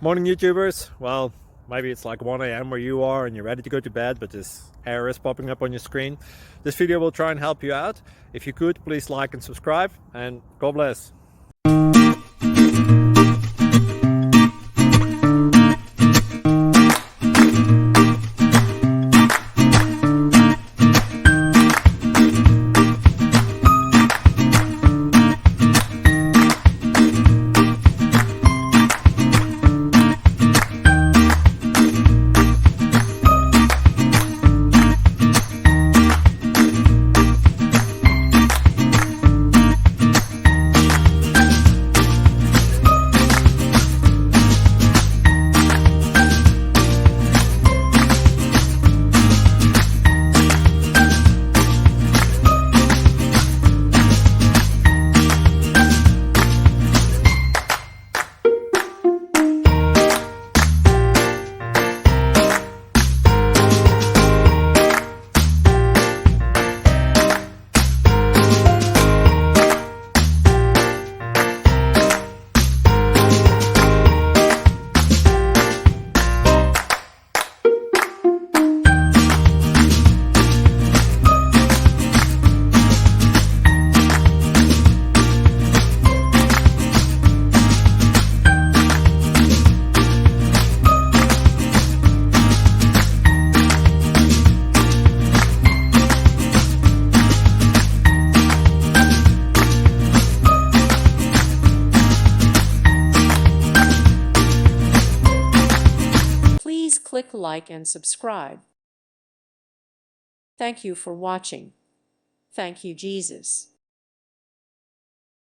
Morning, YouTubers. Well, maybe it's like 1 a.m. where you are and you're ready to go to bed, but this error is popping up on your screen. This video will try and help you out. If you could, please like and subscribe, and God bless. Please click like and subscribe. Thank you for watching. Thank you, Jesus.